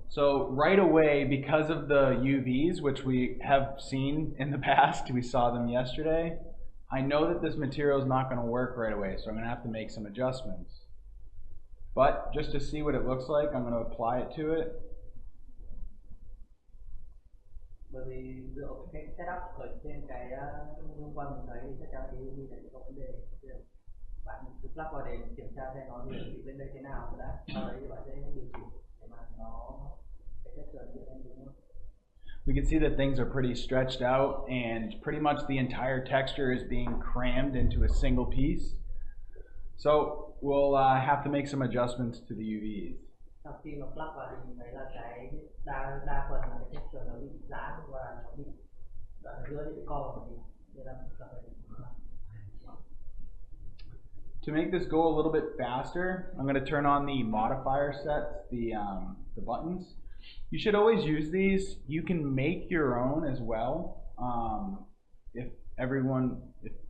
So right away, because of the UVs, which we have seen in the past, we saw them yesterday, I know that this material is not going to work right away, so I'm going to have to make some adjustments. But just to see what it looks like, I'm going to apply it to it. Bởi vì dựa cái setup ở trên cái hôm qua mình thấy thì chắc chắn cái UV này có vấn đề. Bạn cứ plug vào để kiểm tra xem nó hiển thị bên đây thế nào đã. Sau đấy thì bạn sẽ điều chỉnh để mà nó cái texture nó hiện đúng không? We can see that things are pretty stretched out and pretty much the entire texture is being crammed into a single piece. So we'll have to make some adjustments to the UVs. Sau khi mà plug vào thì mình thấy là cái đa phần là cái texture nó bị giãn và nó bị đoạn giữa thì bị co vào một tí. To make this go a little bit faster, I'm going to turn on the modifier sets, the buttons. You should always use these. You can make your own as well. If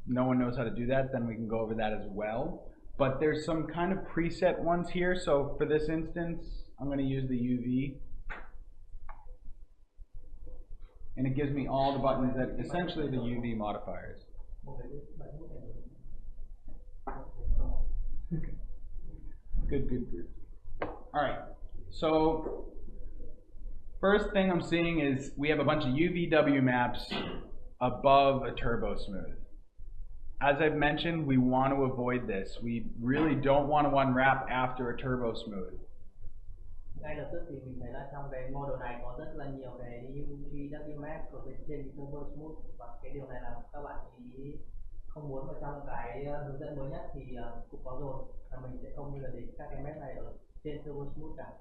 no one knows how to do that, then we can go over that as well. But there's some kind of preset ones here. So for this instance, I'm going to use the UV. And it gives me all the buttons that essentially the UV modifiers. Good. All right, so first thing I'm seeing is we have a bunch of UVW maps above a turbo smooth. As I've mentioned, we want to avoid this. We really don't want to unwrap after a turbo smooth. Ngay lập tức thì mình thấy là trong cái model này có rất là nhiều cái UVW map ở bên trên cái turbo smooth, và cái điều này là các bạn ý không muốn vào trong cái hướng dẫn mới nhất thì cũng có rồi, là mình sẽ không bao giờ để các cái map này ở trên turbo smooth cả.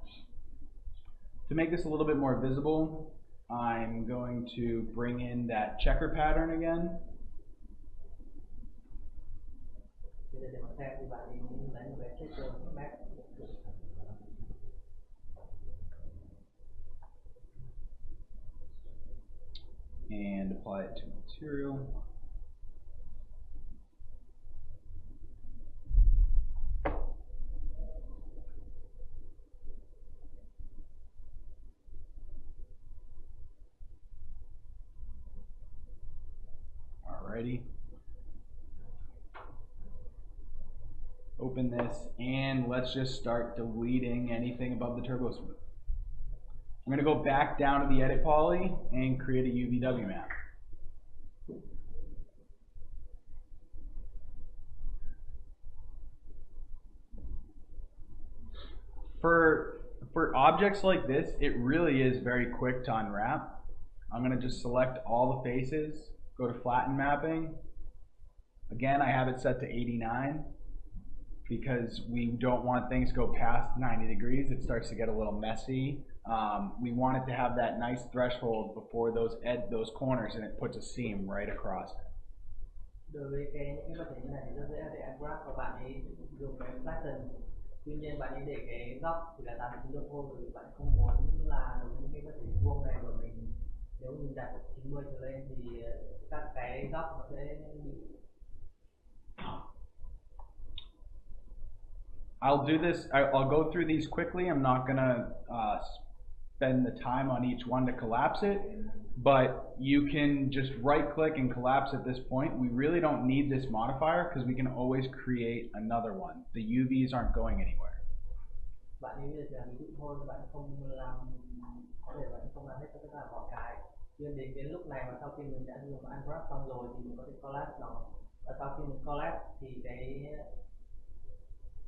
To make this a little bit more visible, I'm going to bring in that checker pattern again. Để mà xem thì bạn ý lấy một cái checker map. And apply it to material. Alrighty. Open this and let's just start deleting anything above the turbo smooth. I'm going to go back down to the edit poly and create a UVW map. For objects like this, it really is very quick to unwrap. I'm going to just select all the faces, go to flatten mapping. Again, I have it set to 89 because we don't want things to go past 90 degrees. It starts to get a little messy. We want it to have that nice threshold before those corners, and it puts a seam right across it. Đối với những cái vật thể như này thì rất dễ để unwrap, và bạn ấy dùng cái flatten. Tuy nhiên bạn ấy để cái góc thì là 89 độ thôi, bởi vì bạn không muốn là những cái vật thể vuông này của mình, nếu mình đặt 90 trở lên thì các cái góc nó sẽ bị. I'll do this. I'll go through these quickly. I'm not gonna spend the time on each one to collapse it, but you can just right click and collapse at this point. We really don't need this modifier because we can always create another one. The UVs aren't going anywhere. Bạn ấy bây giờ ví dụ thôi, bạn không làm, có thể bạn không làm hết tất cả mọi cái. Nhưng đến lúc này mà sau khi mình đã dùng unwrap xong rồi thì mình có thể collapse nó, và sau khi mình collapse thì cái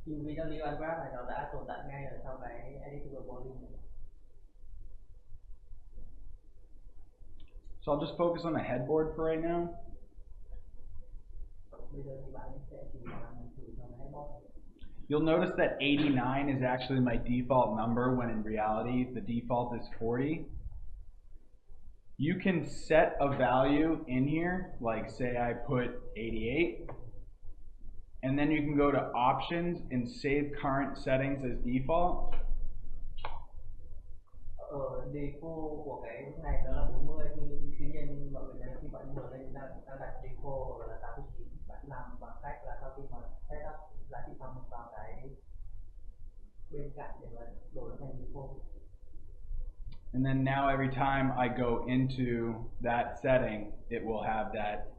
UVW unwrap này nó đã tồn tại ngay ở sau cái editable volume này. So I'll just focus on the headboard for right now. You'll notice that 89 is actually my default number when in reality the default is 40. You can set a value in here, like say I put 88, and then you can go to options and save current settings as default. Default của cái này đó là 40, tuy nhiên mọi người thấy khi bạn mở lên ta đặt default là 89, bạn làm bằng cách là sau khi mà setup giá trị phòng vào cái bên cạnh để mà đổi thành default. And then now every time I go into that setting, it will have that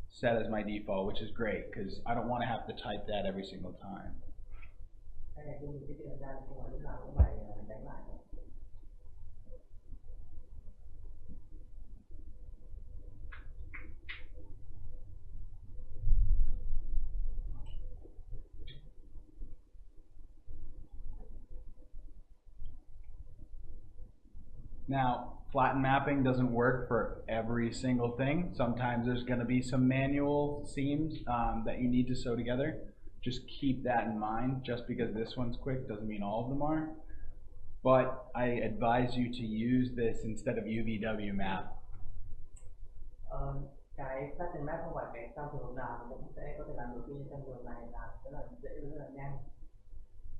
set as my default, which is great because I don't want to have to type that every single time. Cái này mình tiết kiệm ra không phải lúc nào cũng phải đánh lại. Now, flatten mapping doesn't work for every single thing. Sometimes there's going to be some manual seams that you need to sew together. Just keep that in mind. Just because this one's quick doesn't mean all of them are. But I advise you to use this instead of UVW map. Cái pattern map không phải cái trong trường hợp nào mình cũng sẽ có thể làm được, tuy nhiên trong trường hợp này là rất là dễ, rất là nhanh.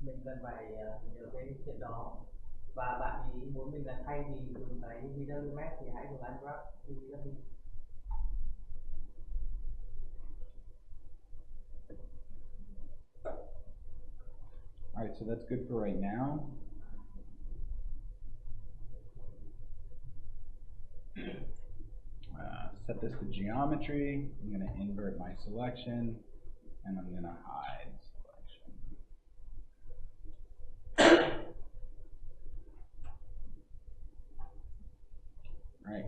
Mình cần phải nhớ cái chuyện đó. Và bạn ý muốn mình là thay vì dùng cái UVW map thì hãy dùng Unwrap UVW. Alright, so that's good for right now. Set this to geometry. I'm going to invert my selection, and I'm going to hide selection. Right.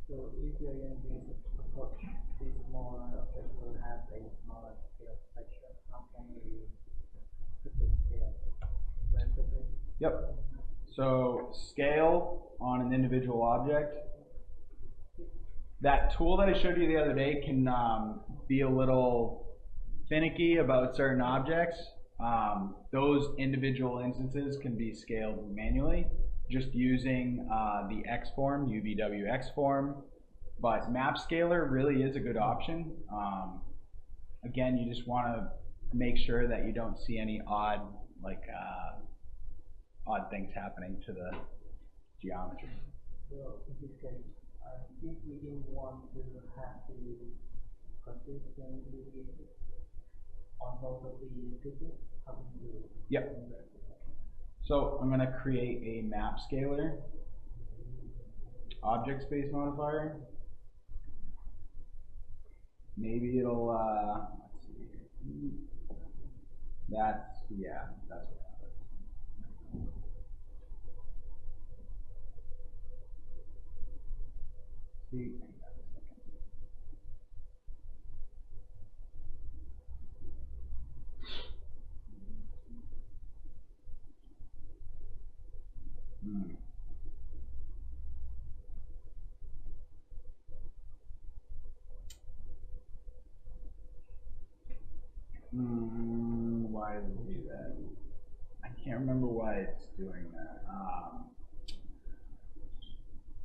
So if you are using this approach, this smaller object will have a smaller scale section. How can we put the scale? Yep. So scale on an individual object. That tool that I showed you the other day can be a little finicky about certain objects. Those individual instances can be scaled manually, just using the X form, UVW X form. But map scaler really is a good option. Again, you just want to make sure that you don't see any odd things happening to the geometry. So in this case, if we didn't want to have the consistency on both of the pieces, how do we do it? Yep. So I'm going to create a map scaler object space modifier. Maybe it'll let's see. That's what happens. See. Why does it do that? I can't remember why it's doing that.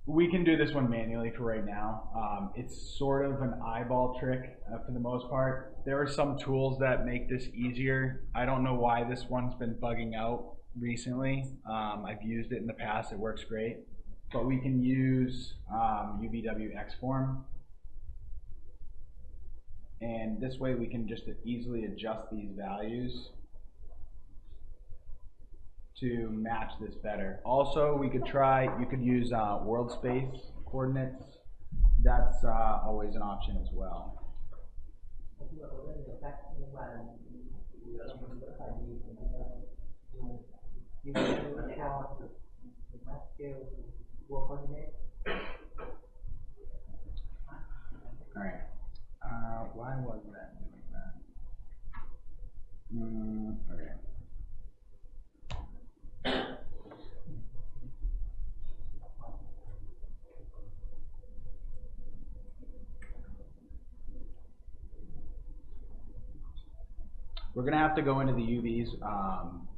We can do this one manually for right now. It's sort of an eyeball trick for the most part. There are some tools that make this easier. I don't know why this one's been bugging out recently. I've used it in the past, it works great. But we can use UVW X form. And this way we can just easily adjust these values to match this better. Also, you could use world space coordinates. That's always an option as well. All right. Why was that doing that? Okay. We're going to have to go into the UVs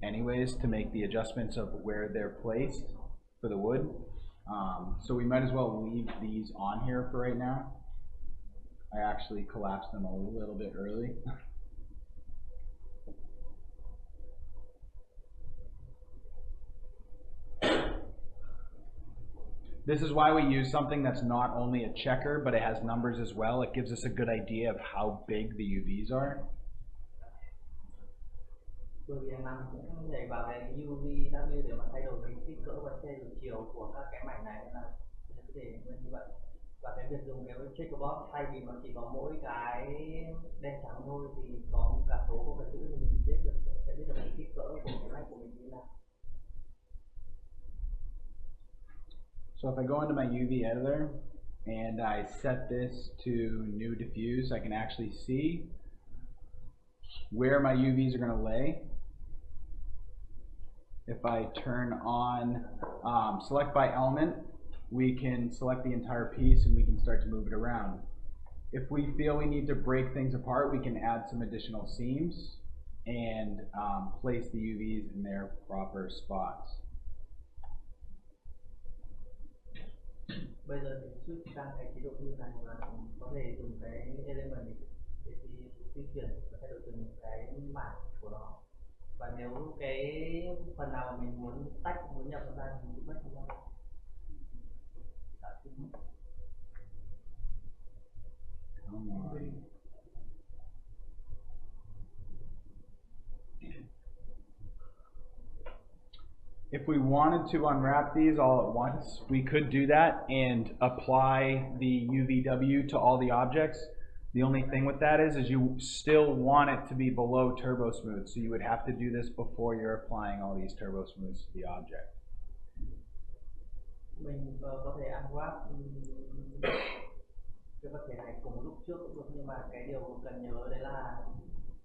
anyways to make the adjustments of where they're placed for the wood. So we might as well leave these on here for right now. I actually collapsed them a little bit early. This is why we use something that's not only a checker, but it has numbers as well. It gives us a good idea of how big the UVs are. Bởi vì hàng năm cũng nhảy vào cái UVW để mà thay đổi cái kích cỡ và thay đổi chiều của các cái mảnh này, nên là có thể như vậy. Và cái việc dùng cái checkerbox thay vì nó chỉ có mỗi cái đen trắng thôi thì có cả số của cái chữ thì mình biết được, sẽ biết được cái kích cỡ của cái máy của mình như thế nào. So if I go into my UV editor and I set this to new diffuse, I can actually see where my UVs are going to lay. If I turn on select by element, we can select the entire piece and we can start to move it around. If we feel we need to break things apart, we can add some additional seams and place the UVs in their proper spots. Bây giờ thì switch sang cái chế độ view này và có thể dùng cái element để di chuyển và thay đổi từng cái mảng của nó. Và nếu cái phần nào mà mình muốn tách, muốn nhập nó ra thì mình tách nó ra. If we wanted to unwrap these all at once, we could do that and apply the UVW to all the objects. The only thing with that is you still want it to be below turbo smooth, so you would have to do this before you're applying all these turbo smooths to the object. Mình có thể unwrap cái vật thể này cùng lúc trước cũng được, nhưng mà cái điều cần nhớ đấy là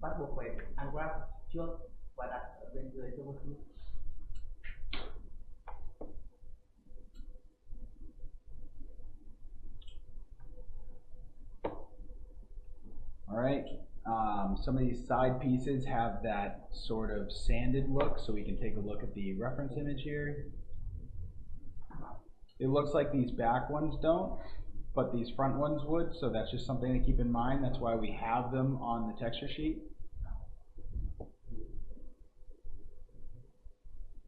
bắt buộc phải unwrap trước và đặt ở bên dưới turbo smooth. All right, some of these side pieces have that sort of sanded look, so we can take a look at the reference image here. It looks like these back ones don't, but these front ones would, so that's just something to keep in mind. That's why we have them on the texture sheet.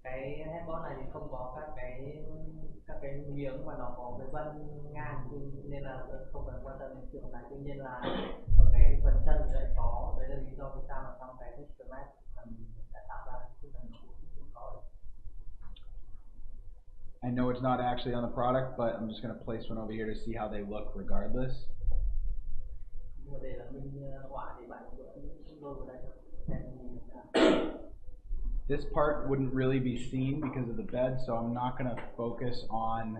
Cái headboard này thì không có các cái miếng mà nó có cái vân ngang, nên là không cần quan tâm đến trường này. Tuy nhiên là ở cái phần chân thì lại có, đấy là lý do vì sao mà trong cái texture map mình đã tạo ra cái phần cũng có. I know it's not actually on the product, but I'm just going to place one over here to see how they look regardless. Nhưng mà để là mình họa thì bạn vẫn lôi vào đây thôi. This part wouldn't really be seen because of the bed, so I'm not going to focus on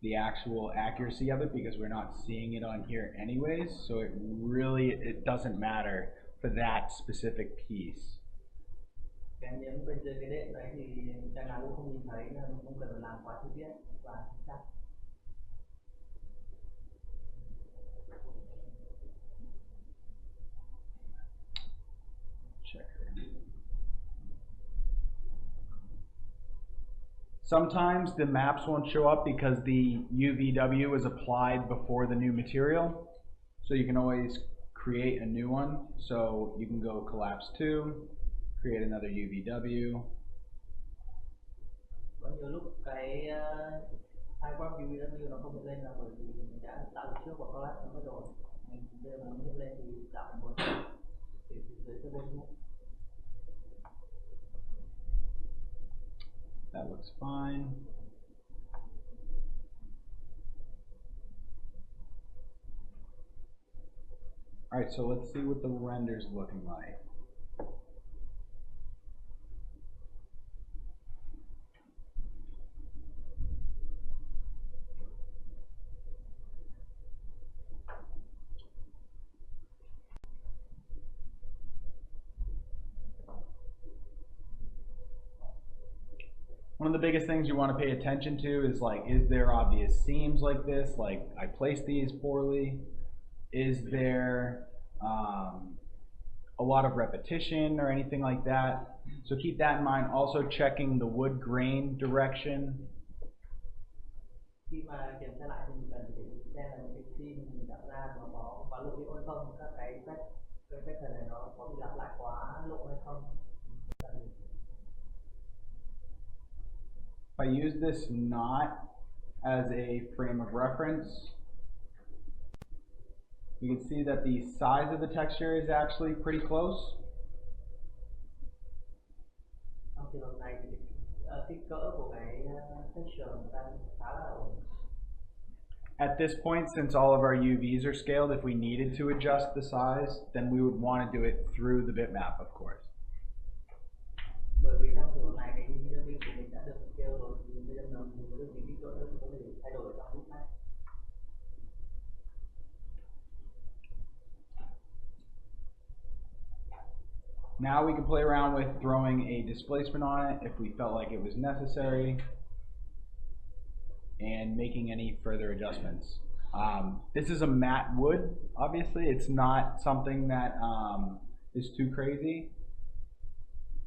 the actual accuracy of it because we're not seeing it on here anyways, so it doesn't matter for that specific piece. Cái miếng bên dưới cái đệm đấy thì chắc là cũng không nhìn thấy nên mình không cần làm quá chi tiết và chính xác. Sometimes the maps won't show up because the UVW is applied before the new material. So you can always create a new one. So you can go collapse 2, create another UVW. Có nhiều lúc cái iWork UVW nó không hiện lên là bởi vì mình đã tạo trước của collapse nó rồi. Mình bây giờ muốn hiện lên thì tạo một để dưới cái bên. That looks fine. All right, so let's see what the render's looking like. One of the biggest things you want to pay attention to is like, is there obvious seams like this? Like I placed these poorly. Is there a lot of repetition or anything like that? So keep that in mind. Also checking the wood grain direction. Khi mà kiểm tra lại thì mình cần phải xem là những cái seam mình tạo ra nó có quá lộ hay không, các cái pattern này nó có bị lặp lại quá lộ hay không. If I use this knot as a frame of reference. We can see that the size of the texture is actually pretty close. Trong trường hợp này thì kích cỡ của cái texture người ta khá là ổn. At this point, since all of our UVs are scaled, if we needed to adjust the size, then we would want to do it through the bitmap, of course. Bởi vì trong trường hợp này cái UV của mình đã được scale rồi thì bây giờ mình mới được tính kích cỡ nữa thì có thể thay đổi trong bitmap. Now we can play around with throwing a displacement on it if we felt like it was necessary, and making any further adjustments. This is a matte wood, obviously. It's not something that is too crazy.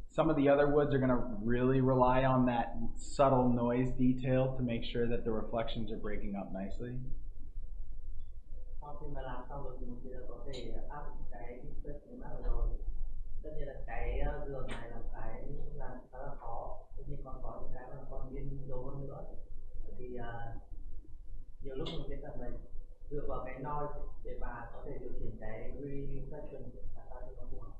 Some of the other woods are going to really rely on that subtle noise detail to make sure that the reflections are breaking up nicely. Sau khi mà làm xong rồi thì mình có thể áp cái displacement rồi. Tất nhiên là cái giường này là cái làm khá là khó, tất nhiên còn những cái mà còn liên dấu hơn nữa thì nhiều lúc mình sẽ cần phải dựa vào cái noise để mà có thể điều chỉnh cái reflection làm sao cho nó phù hợp.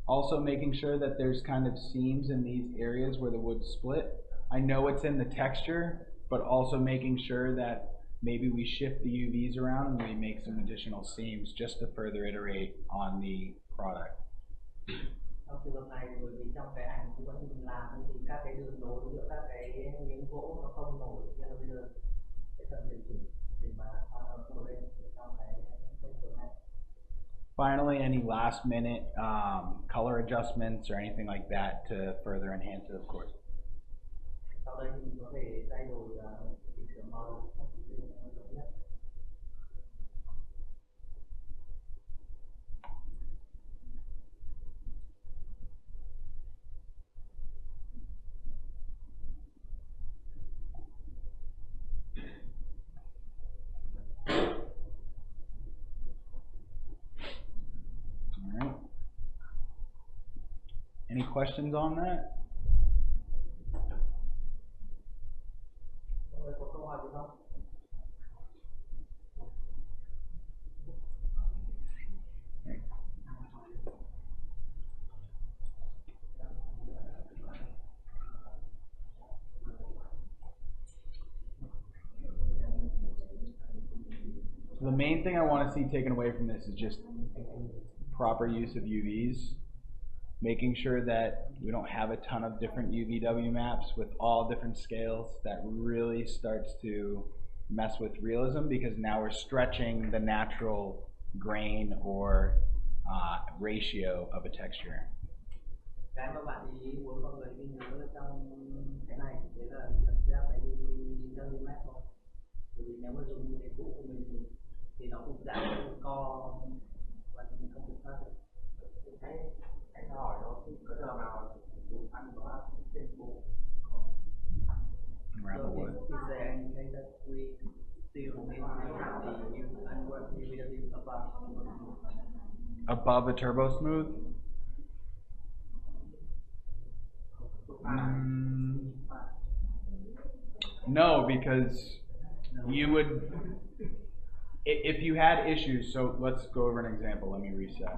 Also making sure that there's kind of seams in these areas where the wood split. I know it's in the texture, but also making sure that maybe we shift the UVs around and we make some additional seams just to further iterate on the product. Trong trường hợp này bởi vì trong cái ảnh cũng mình làm thì các cái đường nối giữa các cái miếng gỗ nó không nổi, nên là bây giờ sẽ cần điều chỉnh để mà nó nổi lên trong cái texture này. Finally, any last minute color adjustments or anything like that to further enhance it, of course. Sau đây thì mình có thể thay đổi chỉnh sửa màu giống nhất. Any questions on that? Có câu hỏi gì không? So the main thing I want to see taken away from this is just proper use of UVs. Making sure that we don't have a ton of different UVW maps with all different scales. That really starts to mess with realism because now we're stretching the natural grain or ratio of a texture. Cái mà bạn ý muốn mọi người ghi nhớ trong cái này đấy là mình sẽ phải UV map thôi. Bởi vì nếu mà dùng như cái cũ của mình thì nó cũng giảm co và mình không kiểm soát được. Cái hỏi nó có giờ nào dùng ăn có trên bộ is there any way that we still need to use unworked UVW Above a turbo smooth? No, because you would, if you had issues, so let's go over an example. Let me reset.